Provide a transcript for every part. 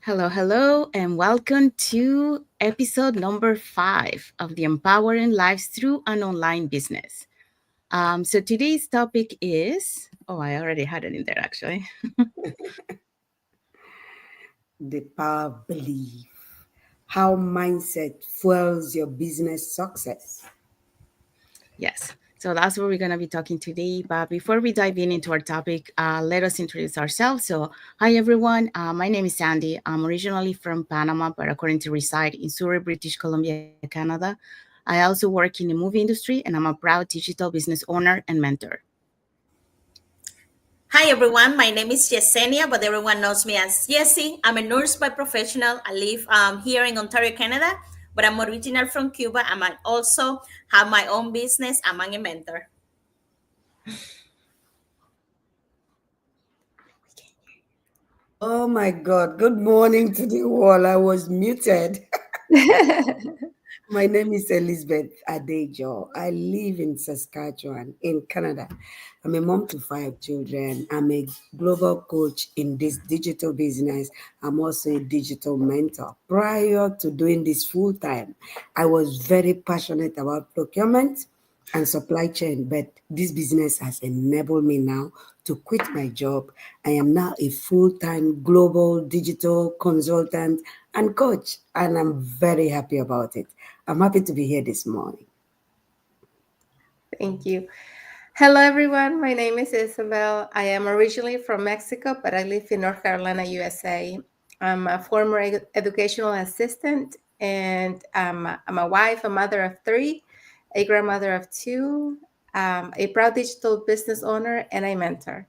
Hello, hello, and welcome to episode number 5 of the Empowering Lives Through an Online Business. So today's topic is I already had it in there actually. The power of belief. How mindset fuels your business success. Yes. So that's what we're going to be talking today. But before we dive into our topic, let us introduce ourselves. So, hi everyone. My name is Sandy. I'm originally from Panama, but according to reside in Surrey, British Columbia, Canada. I also work in the movie industry, and I'm a proud digital business owner and mentor. Hi everyone, my name is Yesenia, but everyone knows me as Jessie. I'm a nurse by professional. I live here in Ontario, Canada, but I'm original from Cuba. And I also have my own business. I'm a mentor. Oh my God. Good morning to the world. I was muted. My name is Elizabeth Adejo. I live in Saskatchewan, in Canada. I'm a mom to 5 children. I'm a global coach in this digital business. I'm also a digital mentor. Prior to doing this full time, I was very passionate about procurement and supply chain, but this business has enabled me now to quit my job. I am now a full-time global digital consultant and coach, and I'm very happy about it. I'm happy to be here this morning. Thank you. Hello, everyone. My name is Isabel. I am originally from Mexico, but I live in North Carolina, USA. I'm a former educational assistant, and I'm a wife, a mother of 3, a grandmother of 2, a proud digital business owner, and a mentor.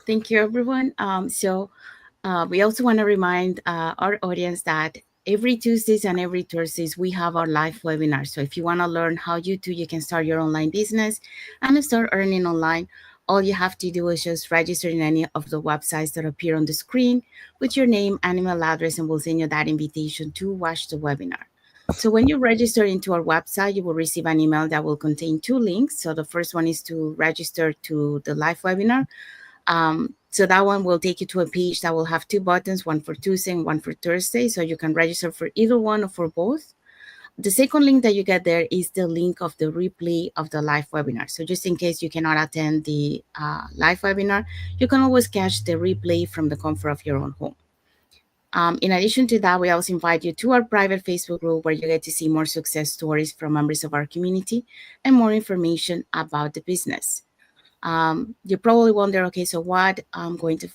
Thank you, everyone. We also want to remind our audience that every Tuesdays and every Thursdays we have our live webinars. So if you want to learn how you can start your online business and start earning online, all you have to do is just register in any of the websites that appear on the screen with your name and email address, and we'll send you that invitation to watch the webinar. So when you register into our website, you will receive an email that will contain 2 links. So the first one is to register to the live webinar. So that one will take you to a page that will have 2 buttons, one for Tuesday and one for Thursday. So you can register for either one or for both. The second link that you get there is the link of the replay of the live webinar. So just in case you cannot attend the live webinar, you can always catch the replay from the comfort of your own home. In addition to that, we also invite you to our private Facebook group where you get to see more success stories from members of our community and more information about the business. You probably wonder, okay, so what I'm going to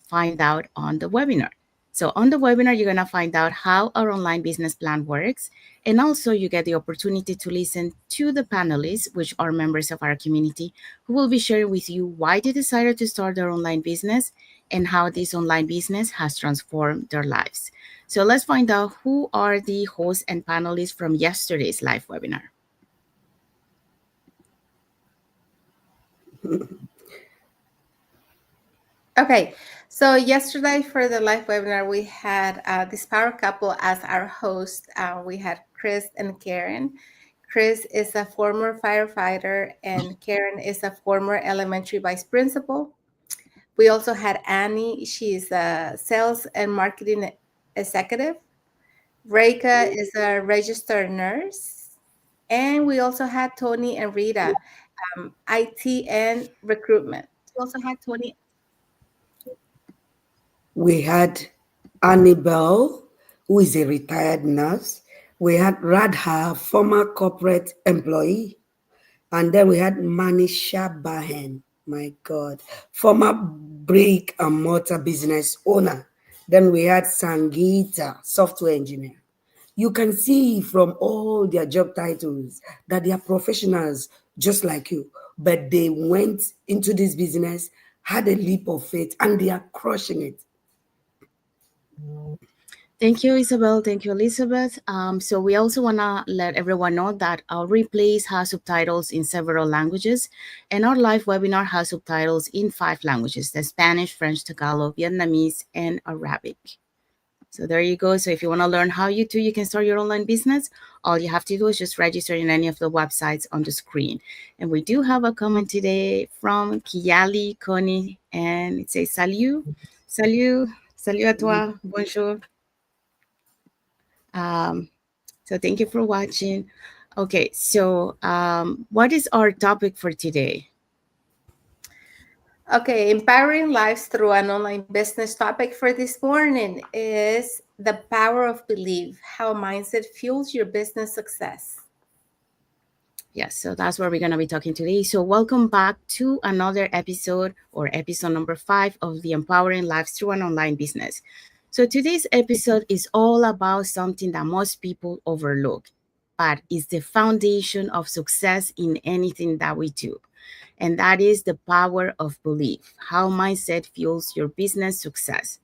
find out on the webinar. So on the webinar, you're going to find out how our online business plan works. And also you get the opportunity to listen to the panelists, which are members of our community, who will be sharing with you why they decided to start their online business and how this online business has transformed their lives. So let's find out who are the hosts and panelists from yesterday's live webinar. Okay, so yesterday for the live webinar, we had this power couple as our host. We had Chris and Karen. Chris is a former firefighter, and Karen is a former elementary vice principal. We also had Annie. She's a sales and marketing executive. Reika is a registered nurse. And we also had Tony and Rita, IT and recruitment. We also had Tony. We had Annabelle, who is a retired nurse. We had Radha, former corporate employee. And then we had Manisha Bahen, my God, former brick and mortar business owner. Then we had Sangeeta, software engineer. You can see from all their job titles that they are professionals just like you, but they went into this business, had a leap of faith, and they are crushing it. Thank you, Isabel. Thank you, Elizabeth. So we also want to let everyone know that our replays have subtitles in several languages, and our live webinar has subtitles in 5 languages: the Spanish, French, Tagalog, Vietnamese, and Arabic. So there you go. So if you want to learn how you can start your online business, all you have to do is just register in any of the websites on the screen. And we do have a comment today from Kiali Connie, and it says, Salut. Salut. Salut à toi. Bonjour. Um, so thank you for watching. Okay, so what is our topic for today? Okay, empowering lives through an online business topic for this morning is the power of belief, how mindset fuels your business success. Yes, so that's what we're going to be talking today. So, welcome back to another episode or episode number 5 of the Empowering Lives Through an Online Business. So, today's episode is all about something that most people overlook, but is the foundation of success in anything that we do. And that is the power of belief, how mindset fuels your business success.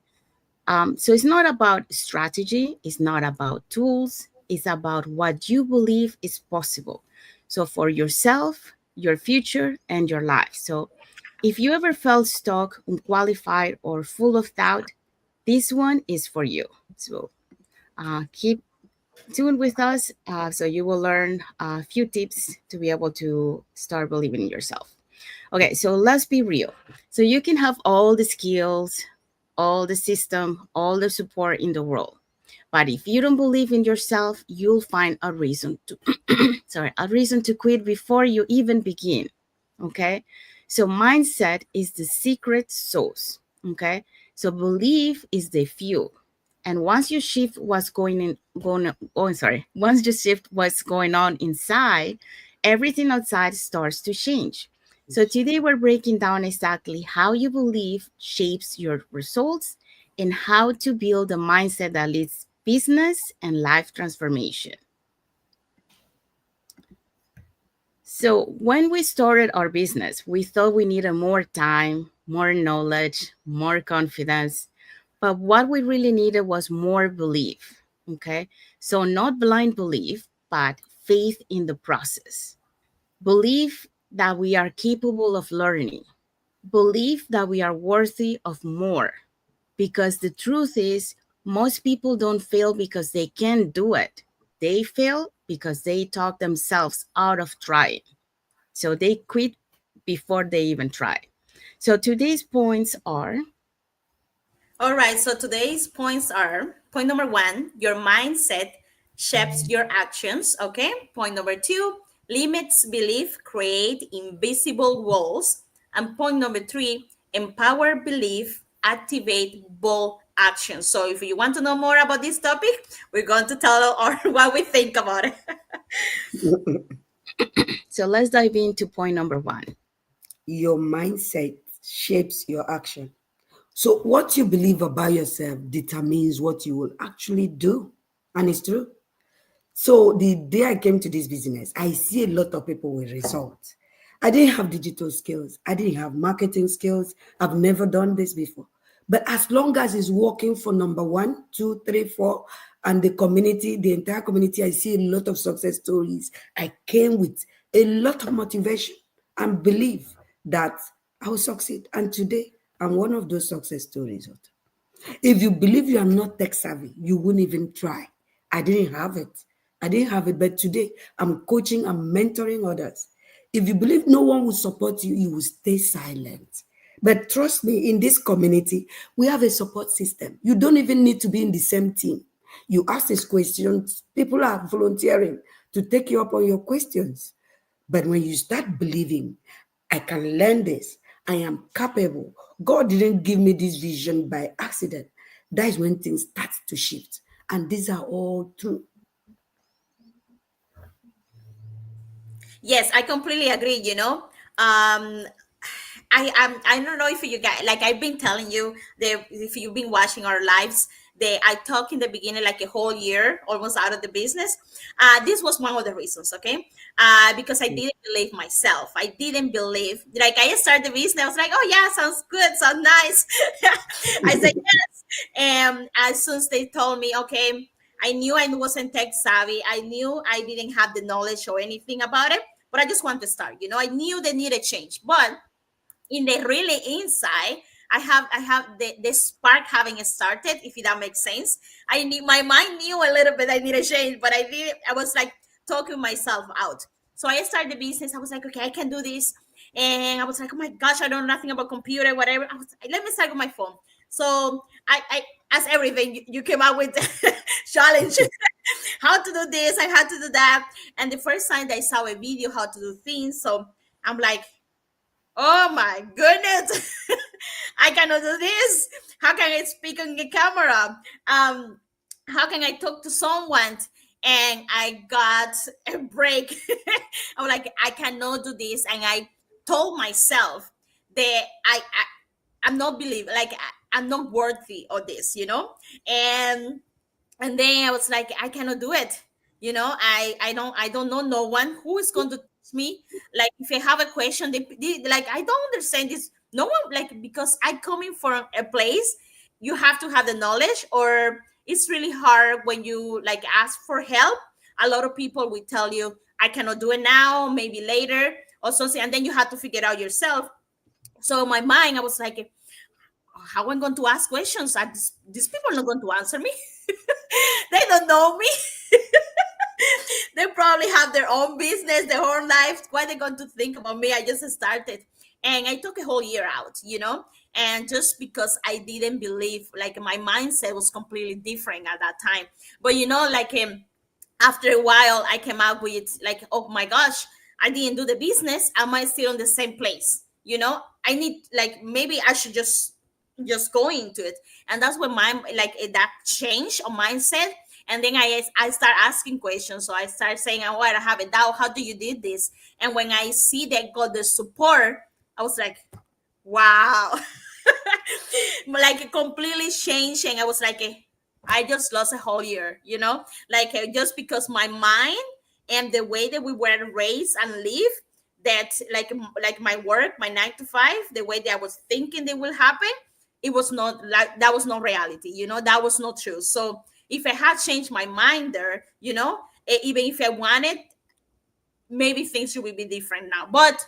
So it's not about strategy, it's not about tools, it's about what you believe is possible. So for yourself, your future, and your life. So if you ever felt stuck, unqualified, or full of doubt, this one is for you. So keep tuned with us so you will learn a few tips to be able to start believing in yourself. Okay, so let's be real. So you can have all the skills, all the system, all the support in the world. But if you don't believe in yourself, you'll find a reason to a reason to quit before you even begin. Okay? So mindset is the secret sauce. Okay? So belief is the fuel. And once you shift what's once you shift what's going on inside, everything outside starts to change. So today we're breaking down exactly how you believe shapes your results and how to build a mindset that leads business and life transformation. So when we started our business, we thought we needed more time, more knowledge, more confidence, but what we really needed was more belief. Okay. So not blind belief, but faith in the process. Belief that we are capable of learning. Belief that we are worthy of more. Because the truth is, most people don't fail because they can't do it. They fail because they talk themselves out of trying. So they quit before they even try. So today's points are All right, so today's points are point number one, your mindset shapes your actions. Okay. Point number two, limits belief create invisible walls. And point number three, empower belief, activate bold action. So if you want to know more about this topic, we're going to tell our what we think about it. so let's dive into point number 1. Your mindset shapes your action. So, what you believe about yourself determines what you will actually do. And it's true. So, the day I came to this business, I see a lot of people with results. I didn't have digital skills, I didn't have marketing skills. I've never done this before. But as long as it's working for number one, two, three, four, and the community, the entire community, I see a lot of success stories. I came with a lot of motivation and belief that I will succeed. And today, I'm one of those success stories. If you believe you are not tech savvy, you wouldn't even try. I didn't have it. I didn't have it, but today I'm coaching, I'm mentoring others. If you believe no one will support you, you will stay silent. But trust me, in this community, we have a support system. You don't even need to be in the same team. You ask these questions, people are volunteering to take you up on your questions. But when you start believing, I can learn this, I am capable. God didn't give me this vision by accident. That is when things start to shift. And these are all true. Yes, I completely agree. I don't know if you guys like I've been telling you that if you've been watching our lives, I talked in the beginning like a whole year almost out of the business. This was one of the reasons, okay? Because I didn't believe myself. I didn't believe like I started the business. I was like, oh yeah, sounds good, sounds nice. I said yes, and as soon as they told me, okay, I knew I wasn't tech savvy. I knew I didn't have the knowledge or anything about it, but I just want to start. I knew they needed change, but in the really inside, I have the spark having started, if that makes sense. I knew my mind knew a little bit I need a change, but I was like talking myself out. So I started the business. I was like, okay, I can do this. And I was like, oh my gosh, I don't know nothing about computer, whatever. I was like, let me start with my phone. So I as everything, you came up with challenge, how to do this and how to do that. And the first time I saw a video how to do things, so I'm like, oh my goodness, I cannot do this. How can I speak on the camera? How can I talk to someone? And I got a break. I'm like, I cannot do this. And I told myself that I'm not like I'm not worthy of this, And then I was like, I cannot do it. I don't know no one who is going to teach me. Like if I have a question, like I don't understand this. No one, like, because I coming from a place, you have to have the knowledge, or it's really hard when you like ask for help. A lot of people will tell you, I cannot do it now, maybe later or something, and then you have to figure it out yourself. So in my mind, I was like, how am I going to ask questions? These people are not going to answer me. They don't know me. They probably have their own business, their own life. Why are they going to think about me? I just started. And I took a whole year out. And just because I didn't believe, like my mindset was completely different at that time. But like after a while I came up with like, oh my gosh, I didn't do the business, am I still in the same place? I need, like, maybe I should just go into it. And that's when my, like, that change of mindset. And then I start asking questions. So I start saying, oh, I have a doubt, how do you did this? And when I see that got the support, I was like, wow. Like it completely changed. And I was like, I just lost a whole year. Like just because my mind and the way that we were raised and live, that like my work, my 9 to 5, the way that I was thinking they will happen, it was not like, that was not reality. That was not true. So if I had changed my mind there, even if I wanted, maybe things would be different now. But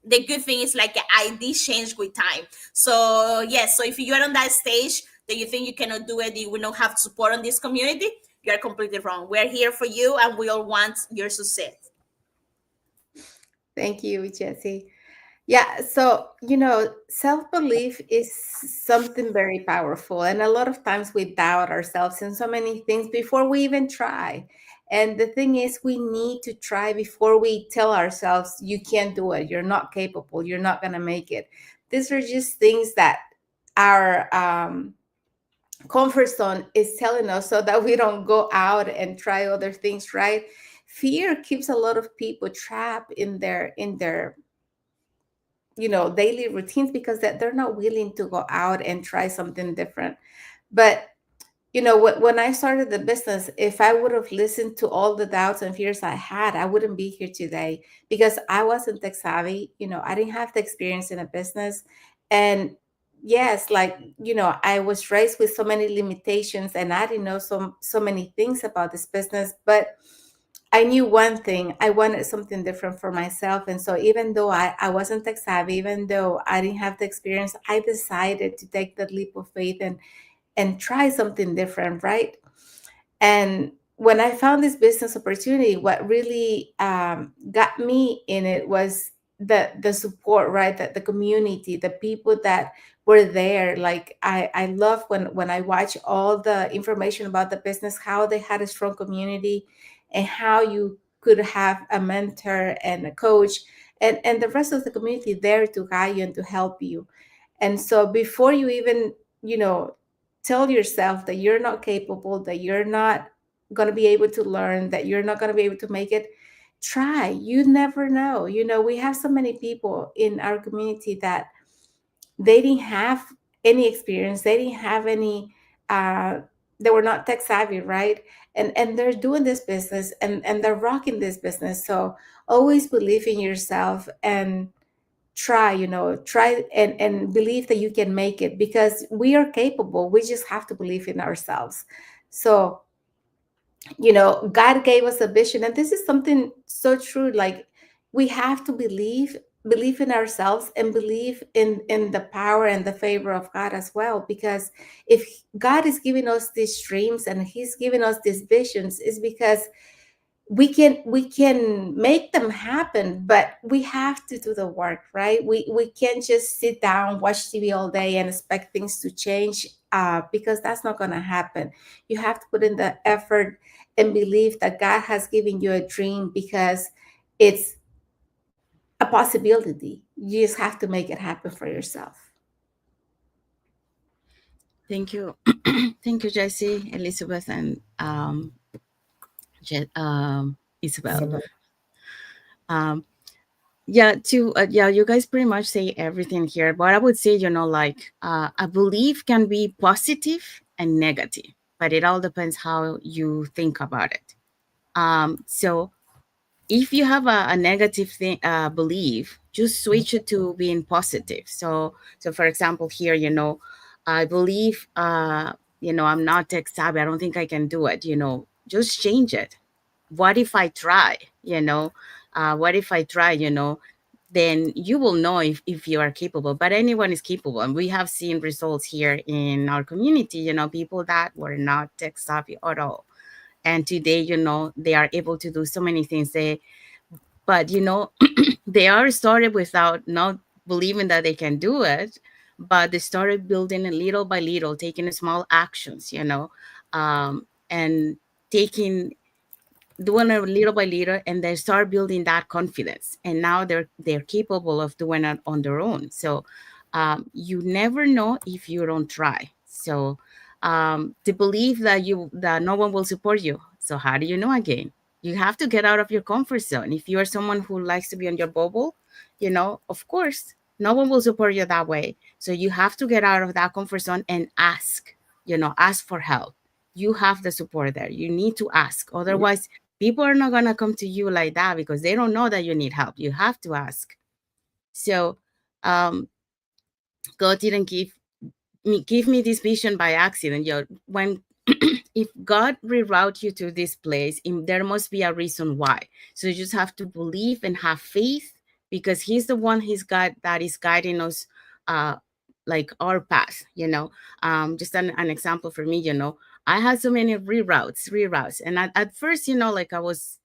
the good thing is, like, I did change with time. So yes, so if you're on that stage that you think you cannot do it, you will not have support on this community, you're completely wrong. We're here for you and we all want your success. Thank you, Jesse. Yeah, so, self belief is something very powerful. And a lot of times we doubt ourselves in so many things before we even try. And the thing is, we need to try before we tell ourselves, you can't do it, you're not capable, you're not going to make it. These are just things that our comfort zone is telling us so that we don't go out and try other things, right? Fear keeps a lot of people trapped in their daily routines because that they're not willing to go out and try something different. But when I started the business, if I would have listened to all the doubts and fears I had, I wouldn't be here today because I wasn't tech savvy. I didn't have the experience in a business. And yes, like, I was raised with so many limitations and I didn't know so many things about this business. But I knew one thing. I wanted something different for myself. And so even though I wasn't tech savvy, even though I didn't have the experience, I decided to take that leap of faith and try something different, right? And when I found this business opportunity, what really got me in it was the support, right? That the community, the people that were there. Like I love when I watch all the information about the business, how they had a strong community, and how you could have a mentor and a coach and the rest of the community there to guide you and to help you. And so before you even, tell yourself that you're not capable, that you're not going to be able to learn, that you're not going to be able to make it, try. You never know. We have so many people in our community that they didn't have any experience, they didn't have any, uh, they were not tech savvy, right? And they're doing this business and they're rocking this business. So always believe in yourself and try and believe that you can make it because we are capable. We just have to believe in ourselves. So God gave us a vision, and this is something so true. Like, we have to believe in ourselves and believe in the power and the favor of God as well, because if God is giving us these dreams and he's giving us these visions, is because we can make them happen, but we have to do the work, right? We can't just sit down, watch TV all day and expect things to change, because that's not going to happen. You have to put in the effort and believe that God has given you a dream, because it's a possibility. You just have to make it happen for yourself. Thank you. Thank you, Jesse, Elizabeth, and Isabel. Isabel. Um, yeah, yeah, you guys pretty much say everything here. But I would say, like, a belief can be positive and negative, but it all depends how you think about it. So if you have a negative thing, belief, just switch it to being positive. So for example, here, I believe, I'm not tech savvy. I don't think I can do it. Just change it. What if I try? What if I try? Then you will know if you are capable. But anyone is capable, and we have seen results here in our community. People that were not tech savvy at all, and today, they are able to do so many things. But they are started without not believing that they can do it, but they started building it little by little, taking small actions, and taking doing it little by little, and they start building that confidence, and now they're capable of doing it on their own. So you never know if you don't try. So to believe that no one will support you, so how do you know? Again, you have to get out of your comfort zone. If you are someone who likes to be on your bubble, of course no one will support you that way. So you have to get out of that comfort zone and ask for help. You have the support there. You need to ask, otherwise people are not going to come to you like that, because they don't know that you need help. You have to ask. So um, God didn't give me this vision by accident. When if God reroute you to this place, there must be a reason why. So you just have to believe and have faith, because He's the one that is guiding us, uh, like our path. Just an example for me. I had so many reroutes, and at first, like I was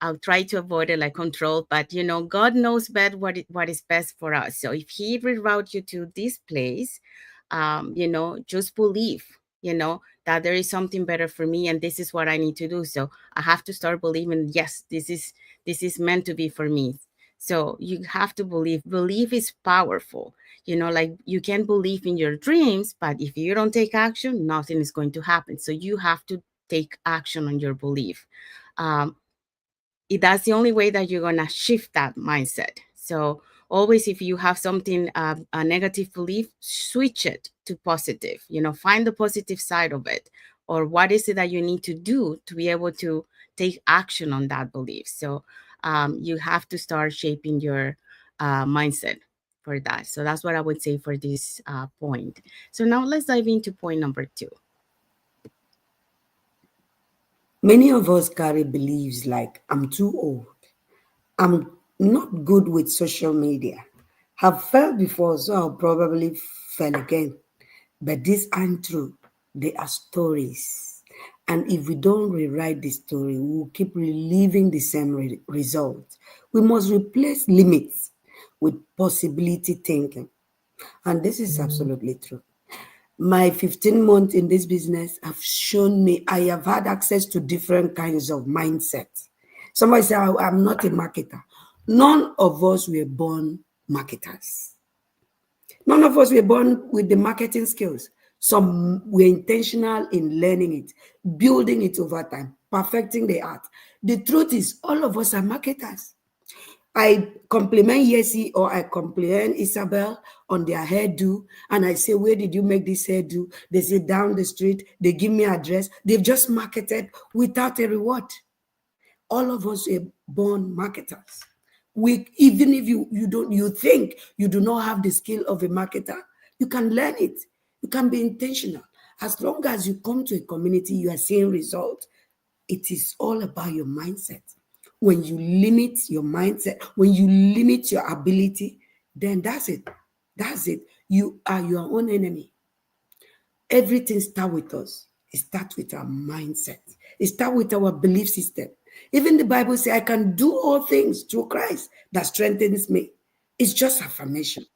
I'll try to avoid it, like control, but God knows better what is best for us. So if He reroute you to this place, just believe, that there is something better for me, and this is what I need to do. So I have to start believing, yes, this is meant to be for me. So you have to believe. Belief is powerful. Like, you can believe in your dreams, but if you don't take action, nothing is going to happen. So you have to take action on your belief. Um, that's the only way that you're going to shift that mindset. So always, if you have something, a negative belief, switch it to positive. Find the positive side of it, or what is it that you need to do to be able to take action on that belief. So you have to start shaping your mindset for that. So that's what I would say for this point. So now let's dive into point number 2. Many of us carry beliefs like I'm too old, I'm not good with social media, have fell before, so I'll probably fail again. But these aren't true. They are stories. And if we don't rewrite the story, we will keep reliving the same result. We must replace limits with possibility thinking. And this is absolutely true. My 15 months in this business have shown me I have had access to different kinds of mindsets. Somebody say, I'm not a marketer. None of us were born marketers. None of us were born with the marketing skills. Some were intentional in learning it, building it over time, perfecting the art. The truth is, all of us are marketers. I compliment Yesi or I compliment Isabel on their hairdo, and I say, where did you make this hairdo? They say, down the street. They give me address. They've just marketed without a reward. All of us are born marketers. Even if you think you do not have the skill of a marketer, you can learn it. You can be intentional. As long as you come to a community, you are seeing results. It is all about your mindset. When you limit your mindset, when you limit your ability, then that's it. That's it. You are your own enemy. Everything starts with us. It starts with our mindset. It starts with our belief system. Even the Bible says, I can do all things through Christ that strengthens me. It's just affirmation.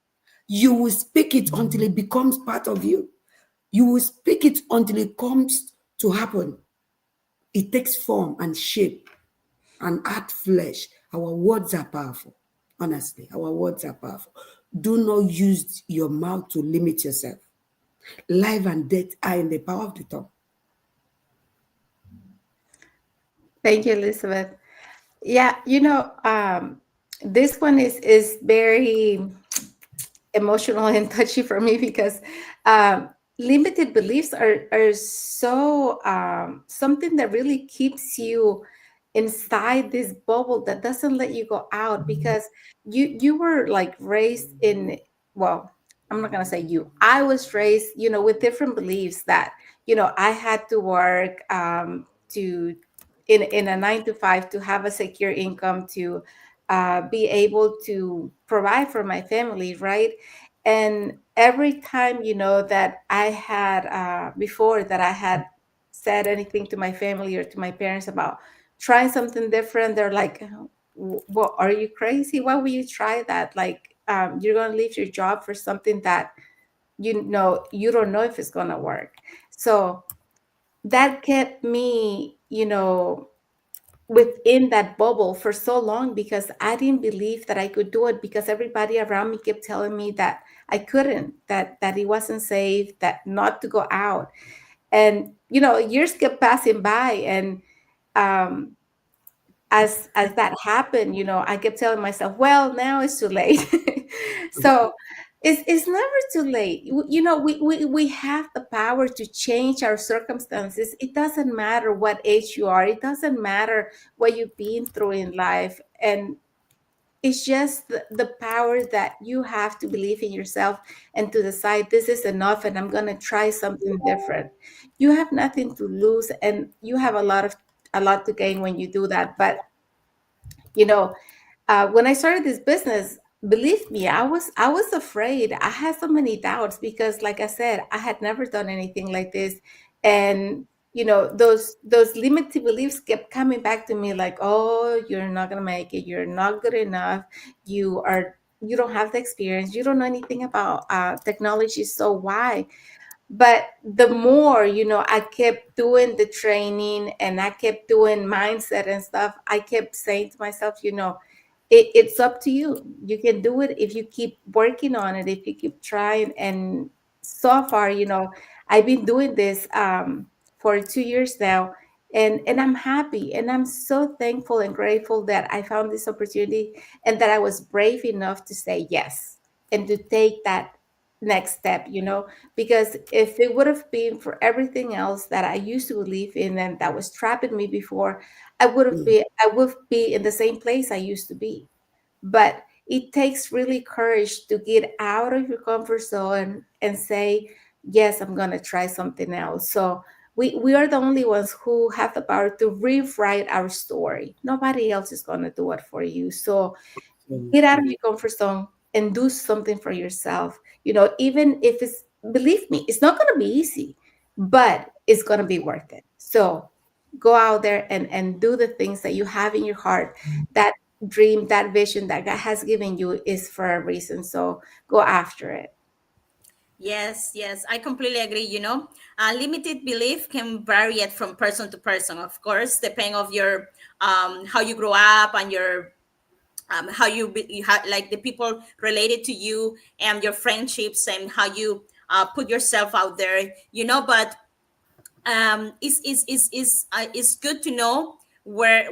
You will speak it until it becomes part of you. You will speak it until it comes to happen. It takes form and shape and add flesh. Our words are powerful. Honestly, our words are powerful. Do not use your mouth to limit yourself. Life and death are in the power of the tongue. Thank you, Elizabeth. Yeah, this one is very emotional and touchy for me because um, limited beliefs are so something that really keeps you inside this bubble that doesn't let you go out because you were like raised in, well, I'm not going to say you, I was raised, with different beliefs that I had to work to in a 9 to 5 to have a secure income to be able to provide for my family, right? And every time, that I had before that I had said anything to my family or to my parents about trying something different, they're like, "What, are you crazy? Why would you try that? Like, you're gonna leave your job for something that you don't know if it's gonna work." So that kept me, within that bubble for so long because I didn't believe that I could do it because everybody around me kept telling me that I couldn't, that it wasn't safe, that not to go out. And years kept passing by, and um as that happened, I kept telling myself, well, now it's too late. So it's never too late. We have the power to change our circumstances. It doesn't matter what age you are, it doesn't matter what you've been through in life. And it's just the power that you have to believe in yourself and to decide this is enough and I'm going to try something different. You have nothing to lose, and you have a lot to gain when you do that. But you know when I started this business, believe me, I was afraid. I had so many doubts because, like I said, I had never done anything like this. And those limited beliefs kept coming back to me like, oh, you're not gonna make it, you're not good enough, you don't have the experience, you don't know anything about technology, so why? But the more I kept doing the training and I kept doing mindset and stuff, I kept saying to myself, it's up to you. You can do it if you keep working on it, if you keep trying. And so far, I've been doing this for 2 years now, and I'm happy, and I'm so thankful and grateful that I found this opportunity and that I was brave enough to say yes and to take that next step, because if it would have been for everything else that I used to believe in and that was trapping me before, I would be in the same place I used to be. But it takes really courage to get out of your comfort zone and say, yes, I'm going to try something else. So we are the only ones who have the power to rewrite our story. Nobody else is going to do it for you. So get out of your comfort zone and do something for yourself. Even if it's, believe me, it's not going to be easy, but it's going to be worth it. So go out there and do the things that you have in your heart. That dream, that vision that God has given you is for a reason. So go after it. Yes, yes, I completely agree. Limited belief can vary it from person to person, of course, depending of your how you grow up and your how like the people related to you and your friendships and how you put yourself out there. But it's good to know where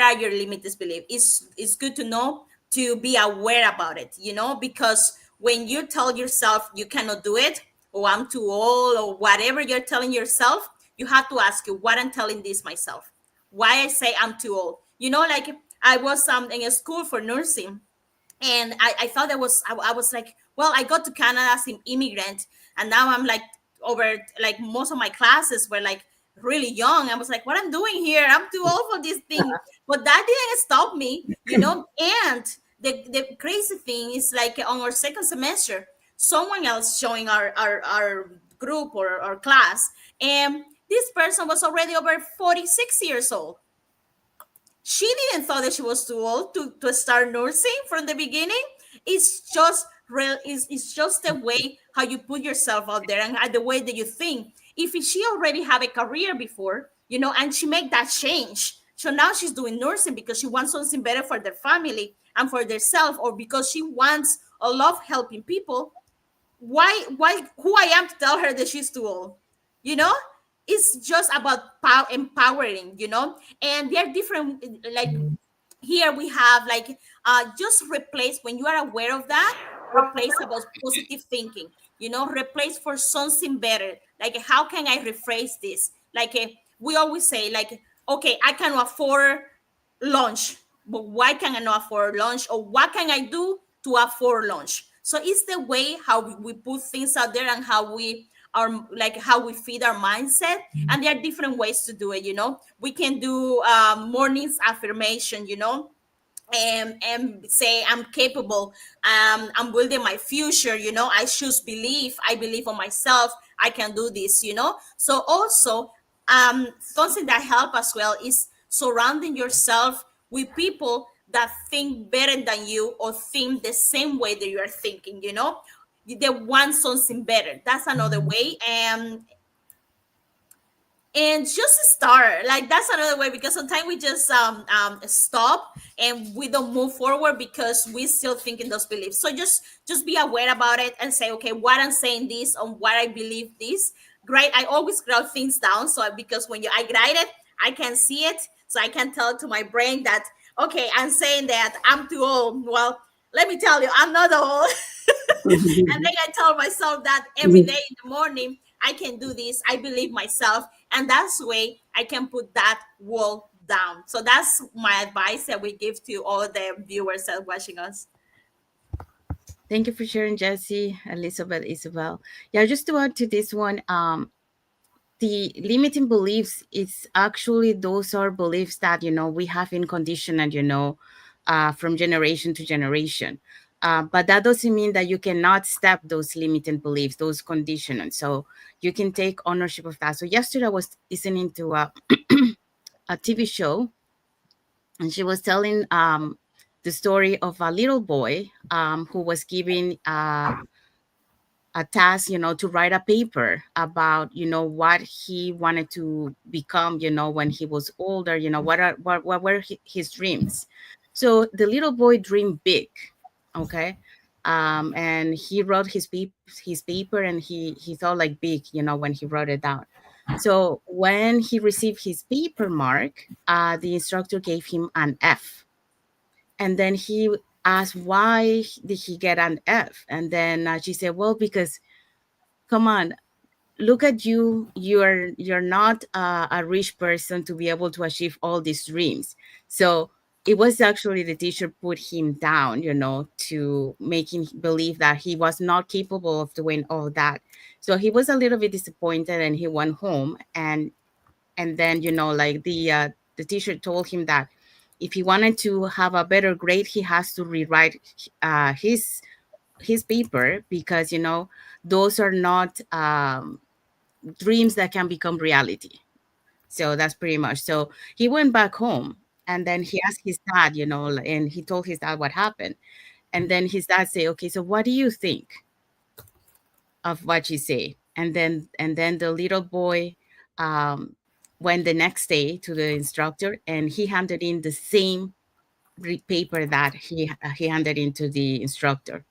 are your limited beliefs. It's good to know to be aware about it, because when you tell yourself you cannot do it, or I'm too old, or whatever you're telling yourself, you have to ask you, what I'm telling this myself, why I say I'm too old. Like I was in a school for nursing, and I thought I was like, well, I got to Canada as an immigrant, and now I'm like, over, like, most of my classes were like really young. I was like, what I'm doing here, I'm too old for this thing. But that didn't stop me, and the crazy thing is, like, on our second semester, someone else joined our group or our class, and This person was already over 46 years old. She didn't thought that she was too old to start nursing from the beginning. It's just real. It's just the way how you put yourself out there and the way that you think. If she already have a career before, and she make that change, so now she's doing nursing because she wants something better for their family and for themselves, or because she wants a love helping people. Why who I am to tell her that she's too old? you know it's just about empowering, and they're different. Like, here we have, like, just replace, when you are aware of that, replace about positive thinking, replace for something better. Like, how can I rephrase this? Like, we always say, like, okay, I can afford lunch, but why can I not afford lunch, or what can I do to afford lunch? So it's the way how we put things out there, and how we are, like, how we feed our mindset. And there are different ways to do it. We can do mornings affirmation, and say I'm capable. I'm building my future. I choose belief. I believe on myself. I can do this. So also, something that help as well is surrounding yourself with people that think better than you, or think the same way that you are thinking. They want something better. That's another way. And just start, like, that's another way, because sometimes we just stop, and we don't move forward because we still think in those beliefs. So just be aware about it, and say, okay, what I'm saying this, on what I believe this. Great. I always write things down, so because when I write it, I can see it, so I can tell to my brain that, okay, I'm saying that I'm too old. Well, let me tell you, I'm not old. And then I tell myself that every day in the morning, I can do this. I believe myself. And that's the way I can put that wall down. So that's my advice that we give to all the viewers that are watching us. Thank you for sharing, Jesse, Elizabeth, Isabel. Yeah, just to add to this one, the limiting beliefs, it's actually, those are beliefs that, we have in condition, and, from generation to generation. But that doesn't mean that you cannot step those limiting beliefs, those conditioning. So you can take ownership of that. So yesterday I was listening to a TV show, and she was telling the story of a little boy who was given a task, to write a paper about, what he wanted to become, when he was older, what were his dreams. So the little boy dreamed big. Okay. And he wrote his paper, and he thought like big, when he wrote it down. So when he received his paper mark, the instructor gave him an F. And then he asked, why did he get an F? And then she said, well, because, come on, look at you, you're not a rich person to be able to achieve all these dreams. So it was actually the teacher put him down, to make him believe that he was not capable of doing all that. So he was a little bit disappointed, and he went home. And then, like, the teacher told him that if he wanted to have a better grade, he has to rewrite his paper, because, those are not dreams that can become reality. So that's pretty much. So he went back home, and then he asked his dad, and he told his dad what happened. And then his dad say, okay, so what do you think of what you say? And then the little boy um, went the next day to the instructor, and he handed in the same paper that he handed in to the instructor,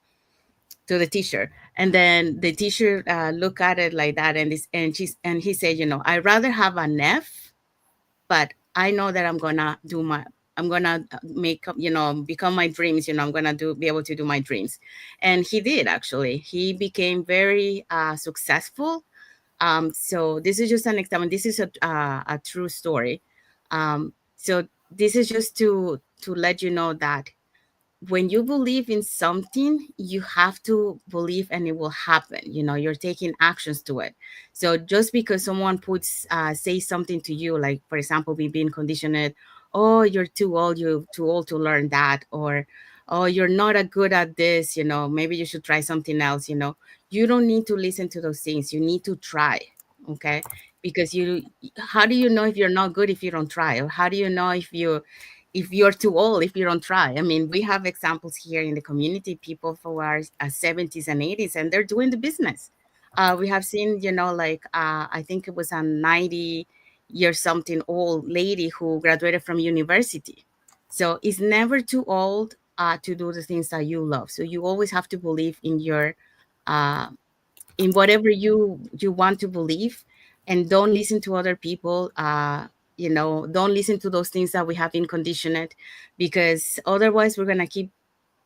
to the teacher. And then the teacher looked at it like that, and he said, I'd rather have an F, but I know that I'm gonna make up, become my dreams. I'm gonna be able to do my dreams. And he did. Actually, he became very successful. So this is just an example. This is a true story. So this is just to let you know that when you believe in something, you have to believe, and it will happen. You're taking actions to it. So just because someone say something to you, like, for example, we being conditioned, oh, you're too old to learn that, or, oh, you're not a good at this, maybe you should try something else. You don't need to listen to those things. You need to try. Okay. because how do you know if you're not good if you don't try? Or how do you know if you're too old if you don't try? I mean, we have examples here in the community, people who are 70s and 80s, and they're doing the business. We have seen, like, I think it was a 90-year something old lady who graduated from university. So it's never too old to do the things that you love. So you always have to believe uh, in whatever you want to believe, and don't listen to other people. Don't listen to those things that we have been conditioned, because otherwise we're going to keep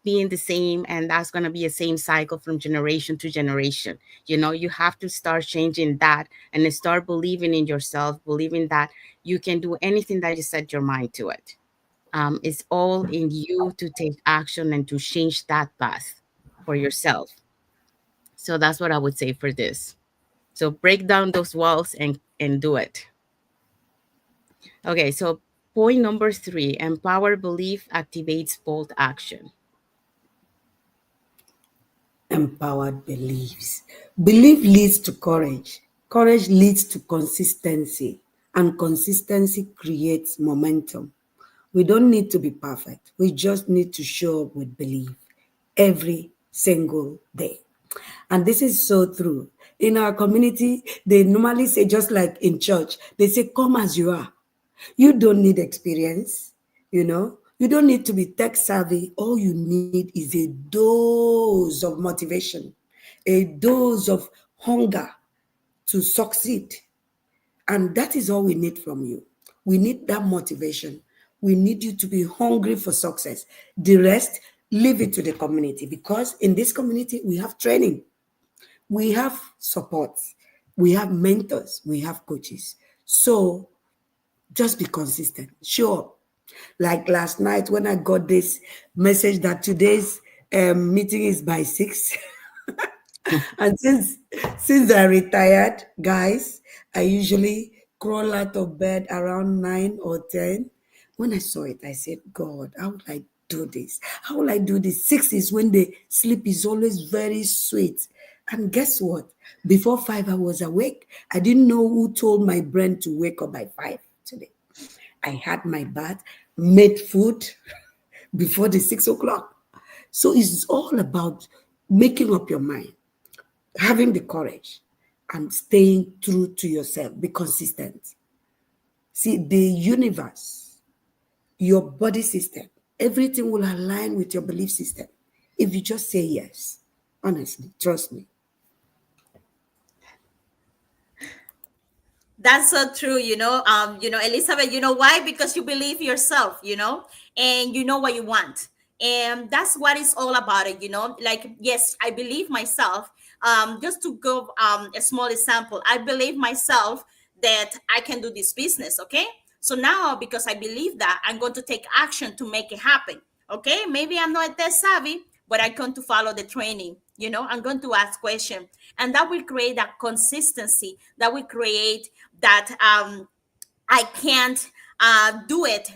being the same, and that's going to be a same cycle from generation to generation. You have to start changing that, and start believing in yourself, believing that you can do anything that you set your mind to it. It's all in you to take action and to change that path for yourself. So that's what I would say for this. So break down those walls and do it. Okay, so point number 3, empower belief activates bold action. Empowered beliefs. Belief leads to courage. Courage leads to consistency. And consistency creates momentum. We don't need to be perfect. We just need to show up with belief every single day. And this is so true. In our community, they normally say, just like in church, they say, come as you are. You don't need experience, You don't need to be tech savvy. All you need is a dose of motivation, a dose of hunger to succeed. And that is all we need from you. We need that motivation. We need you to be hungry for success. The rest, leave it to the community, because in this community, we have training, we have support, we have mentors, we have coaches. So just be consistent. Sure. Like last night when I got this message that today's meeting is by 6. And since I retired, guys, I usually crawl out of bed around 9 or 10. When I saw it, I said, God, how would I do this? How will I do this? 6 is when the sleep is always very sweet. And guess what? Before 5, I was awake. I didn't know who told my brain to wake up by 5 today. I had my bath, made food before the 6 o'clock. So it's all about making up your mind, having the courage, and staying true to yourself. Be consistent. See, the universe, your body system, everything will align with your belief system if you just say yes. Honestly, trust me. That's so true, Elizabeth, you know why? Because you believe yourself, and you know what you want. And that's what it's all about it. Like, yes, I believe myself. Just to go a small example, I believe myself that I can do this business, okay? So now, because I believe that, I'm going to take action to make it happen. Okay, maybe I'm not that savvy, but I'm going to follow the training. I'm going to ask questions, and that will create that consistency. That will create that I can't do it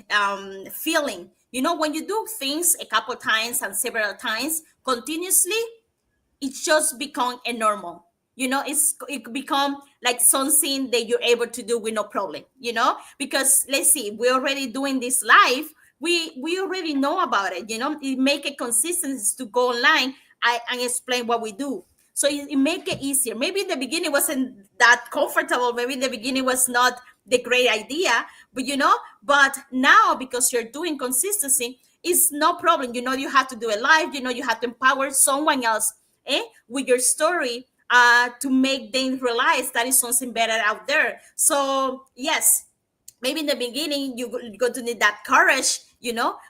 feeling. When you do things a couple times and several times continuously, it's just become a normal. It become like something that you're able to do with no problem. Because let's see, we're already doing this live. We already know about it. It make it consistent to go online and explain what we do. So it make it easier. Maybe in the beginning wasn't that comfortable. Maybe in the beginning was not the great idea, but now, because you're doing consistency, it's no problem. You have to do it live. You have to empower someone else with your story to make them realize that is something better out there. So yes, maybe in the beginning you're going to need that courage,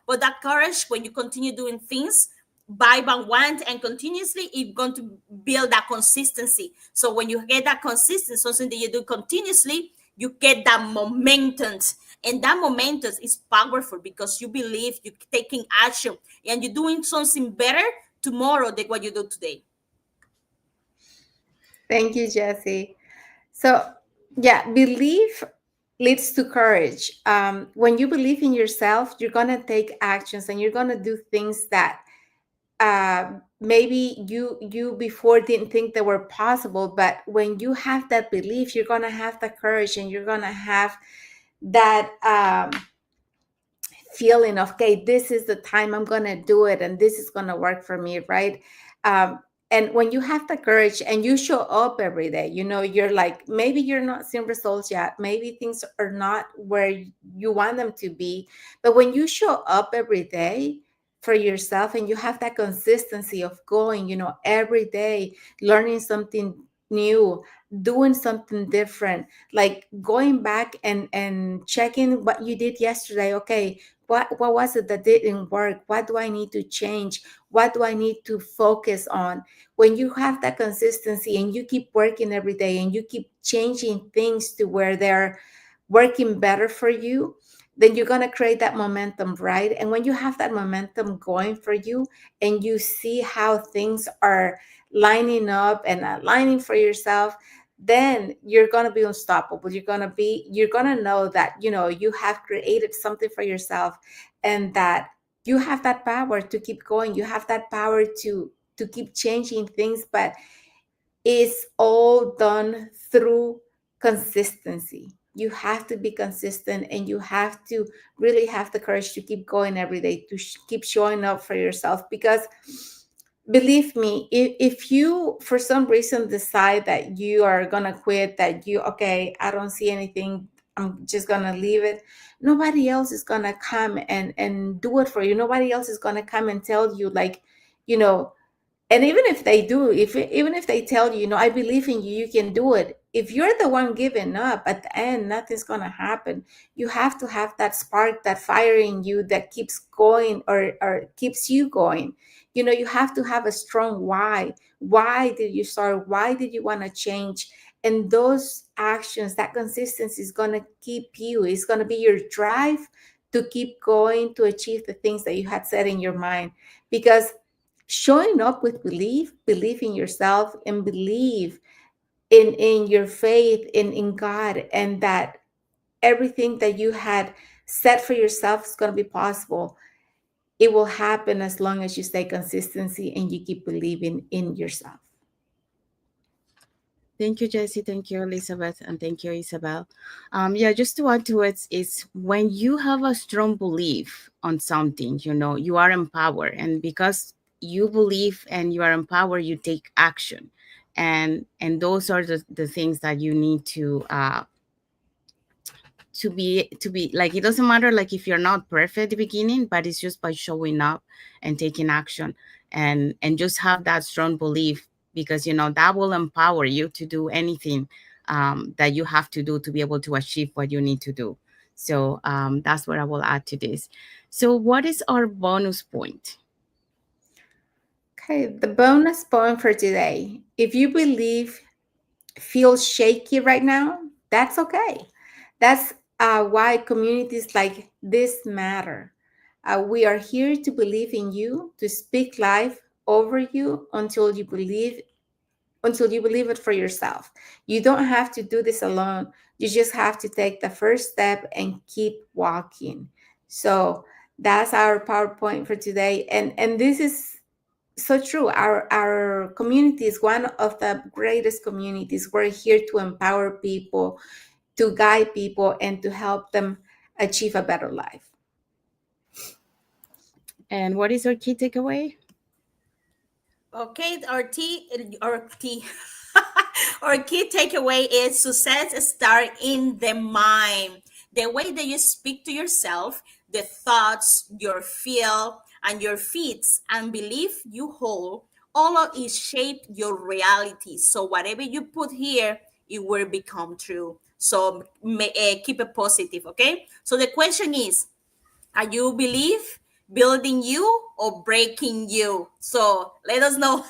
but that courage, when you continue doing things by one and continuously, it's going to build that consistency. So when you get that consistency, something that you do continuously, you get that momentum. And that momentum is powerful because you believe you're taking action and you're doing something better tomorrow than what you do today. Thank you, Jesse. So, yeah, belief leads to courage. When you believe in yourself, you're going to take actions and you're going to do things that maybe you before didn't think they were possible, but when you have that belief, you're gonna have the courage, and you're gonna have that feeling of, okay, this is the time I'm gonna do it, and this is gonna work for me, right? um, and when you have the courage and you show up every day, you're like, maybe you're not seeing results yet, maybe things are not where you want them to be, but when you show up every day for yourself, and you have that consistency of going, every day, learning something new, doing something different, like going back and checking what you did yesterday. Okay, what was it that didn't work? What do I need to change? What do I need to focus on? When you have that consistency and you keep working every day and you keep changing things to where they're working better for you, then you're going to create that momentum, right? And when you have that momentum going for you, and you see how things are lining up and aligning for yourself, then you're going to be unstoppable. You're going to know that you have created something for yourself, and that you have that power to keep going. You have that power to keep changing things, but it's all done through consistency. You have to be consistent, and you have to really have the courage to keep going every day, to keep showing up for yourself. Because believe me, if you for some reason decide that you are gonna quit, that okay, I don't see anything, I'm just gonna leave it, nobody else is gonna come and do it for you. Nobody else is gonna come and tell you, like, you know and even if they do, even if they tell you, I believe in you, you can do it, if you're the one giving up, at the end nothing's going to happen. You have to have that spark, that fire in you that keeps going, or keeps you going. You have to have a strong why did you start, why did you want to change? And those actions, that consistency, is going to keep you, it's going to be your drive to keep going, to achieve the things that you had set in your mind. Because showing up with belief in yourself, and believe in your faith in God, and that everything that you had set for yourself is going to be possible. It will happen as long as you stay consistency and you keep believing in yourself. Thank you, Jessie. Thank you, Elizabeth. And thank you, Isabel. Yeah, just to add to it, is when you have a strong belief on something, you are empowered. And because you believe and you are empowered, you take action. And those are the things that you need to be like, it doesn't matter like if you're not perfect at the beginning, but it's just by showing up and taking action, and just have that strong belief, because that will empower you to do anything that you have to do to be able to achieve what you need to do. So that's what I will add to this. So what is our bonus point? Okay, the bonus point for today: if you believe feel shaky right now, that's okay. That's why communities like this matter. We are here to believe in you, to speak life over you until you believe it for yourself. You don't have to do this alone. You just have to take the first step and keep walking. So that's our PowerPoint for today. And this is so true. Our community is one of the greatest communities. We're here to empower people, to guide people, and to help them achieve a better life. And what is our key takeaway? Okay, our our key takeaway is success start in the mind. The way that you speak to yourself, the thoughts, your feel, and your feats and belief you hold, all of it shape your reality. So whatever you put here, it will become true. So keep it positive, okay? So the question is, are you believe building you or breaking you? So let us know.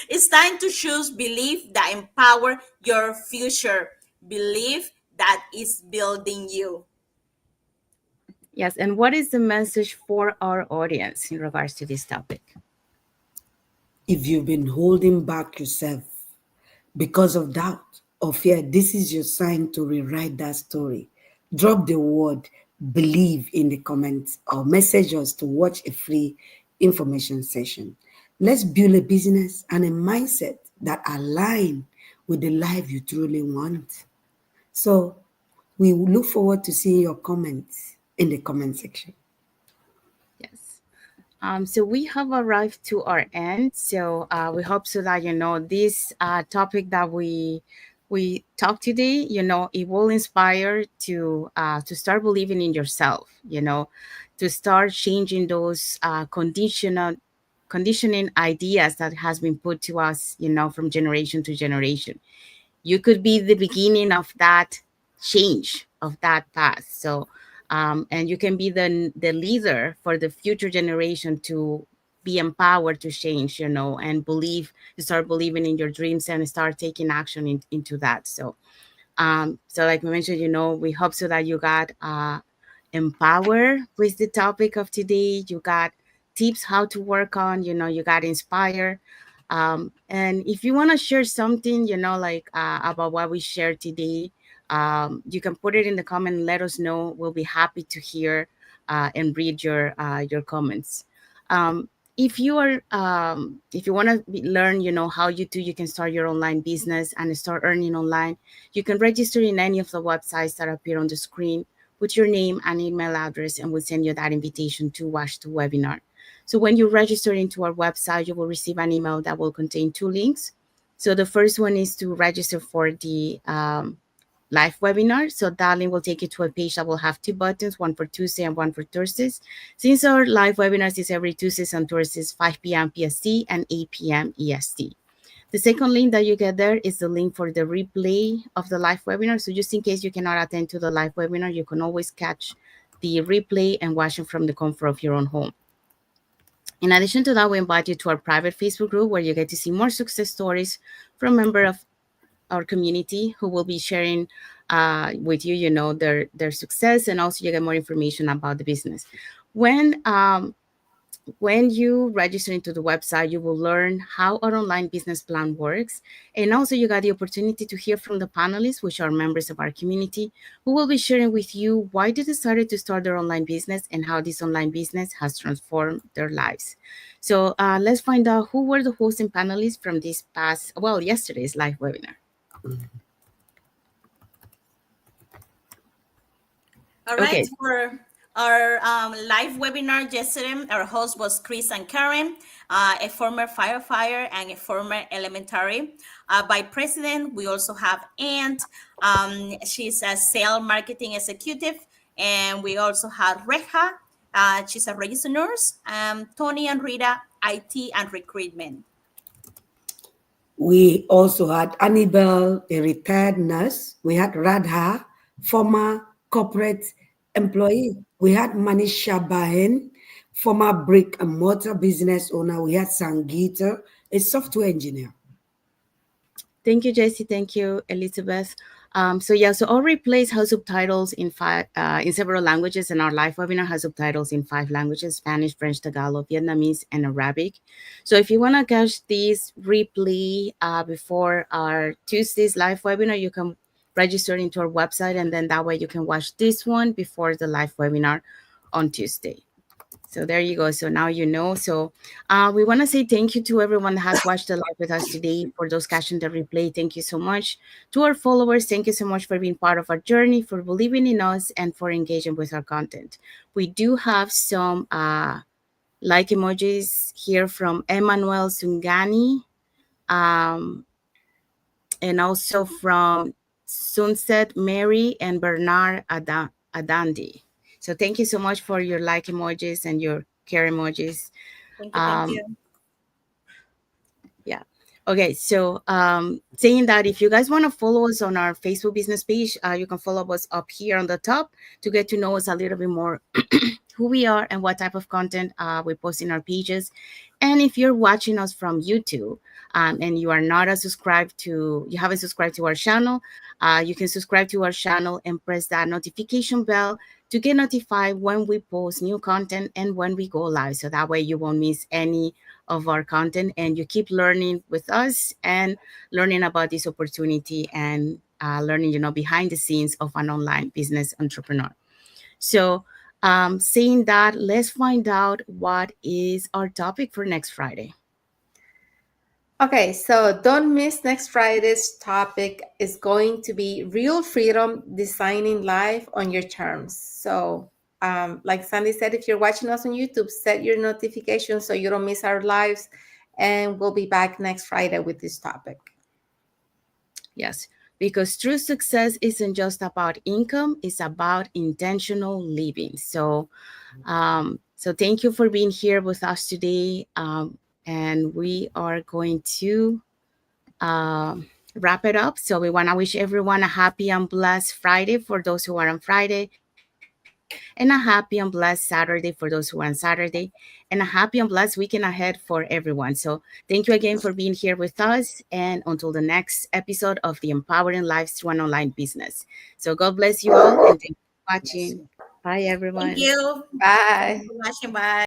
It's time to choose belief that empower your future. Belief that is building you. Yes, and what is the message for our audience in regards to this topic? If you've been holding back yourself because of doubt or fear, this is your sign to rewrite that story. Drop the word believe in the comments or message us to watch a free information session. Let's build a business and a mindset that align with the life you truly want. So we look forward to seeing your comments in the comment section. Yes. So we have arrived to our end. So we hope so that this topic that we talked today, it will inspire to start believing in yourself. To start changing those conditioning ideas that has been put to us, from generation to generation. You could be the beginning of that change of that path. So and you can be the leader for the future generation to be empowered to change, and start believing in your dreams and start taking action into that. So like we mentioned, we hope so that you got empowered with the topic of today. You got tips how to work on, you got inspired. And if you want to share something, like about what we shared today, you can put it in the comment and let us know. We'll be happy to hear and read your comments. Um, if you want to learn, how you can start your online business and start earning online, you can register in any of the websites that appear on the screen. Put your name and email address, and we'll send you that invitation to watch the webinar. So when you register into our website, you will receive an email that will contain two links. So the first one is to register for the live webinar. So that link will take you to a page that will have two buttons, one for Tuesday and one for Thursdays. Since our live webinars is every Tuesdays and Thursdays, 5 p.m. PST and 8 p.m. EST. The second link that you get there is the link for the replay of the live webinar. So just in case you cannot attend to the live webinar, you can always catch the replay and watch it from the comfort of your own home. In addition to that, we invite you to our private Facebook group where you get to see more success stories from members of our community who will be sharing with you, their success, and also you get more information about the business. When you register into the website, you will learn how our online business plan works. And also you got the opportunity to hear from the panelists, which are members of our community, who will be sharing with you why they decided to start their online business and how this online business has transformed their lives. So let's find out who were the hosts and panelists from yesterday's live webinar. All right, Okay. for our live webinar yesterday, our host was Chris and Karen, a former firefighter and a former elementary. By president, we also have Ant. She's a sales marketing executive. And we also have Reja. She's a registered nurse. Tony and Rita, IT and recruitment. We also had Annabelle, a retired nurse. We had Radha, former corporate employee. We had Manisha Bahen, former brick and mortar business owner. We had Sangita, a software engineer. Thank you, Jessie. Thank you, Elizabeth. So our replays have subtitles in several languages, and our live webinar has subtitles in 5 languages: Spanish, French, Tagalog, Vietnamese, and Arabic. So if you want to catch this replay before our Tuesday's live webinar, you can register into our website, and then that way you can watch this one before the live webinar on Tuesday. So there you go. So now you know. So we want to say thank you to everyone that has watched the live with us today. For those catching the replay, thank you so much. To our followers, thank you so much for being part of our journey, for believing in us, and for engaging with our content. We do have some like emojis here from Emmanuel Sungani, um, and also from Sunset Mary and Bernard Adandi. So thank you so much for your like emojis and your care emojis. Thank you. Thank Um, you. yeah. Okay. So saying that if you guys want to follow us on our Facebook business page, you can follow us up here on the top to get to know us a little bit more, who we are and what type of content we post in our pages. And if you're watching us from YouTube and you are not you haven't subscribed to our channel, you can subscribe to our channel and press that notification bell to get notified when we post new content and when we go live. So that way you won't miss any of our content and you keep learning with us and learning about this opportunity and learning, behind the scenes of an online business entrepreneur. So, saying that, let's find out what is our topic for next Friday. Okay, so don't miss next Friday's topic is going to be real freedom designing life on your terms. So, like Sandy said, if you're watching us on YouTube, set your notifications so you don't miss our lives, and we'll be back next Friday with this topic. Yes, because true success isn't just about income, it's about intentional living. So thank you for being here with us today. And we are going to um, wrap it up. So we want to wish everyone a happy and blessed Friday for those who are on Friday, and a happy and blessed Saturday for those who are on Saturday, and a happy and blessed weekend ahead for everyone. So thank you again for being here with us. And until the next episode of the Empowering Lives Through an Online Business. So God bless you all, and thank you for Bless watching. you. Bye, Thank everyone. you. Thank you Bye. for watching. Bye.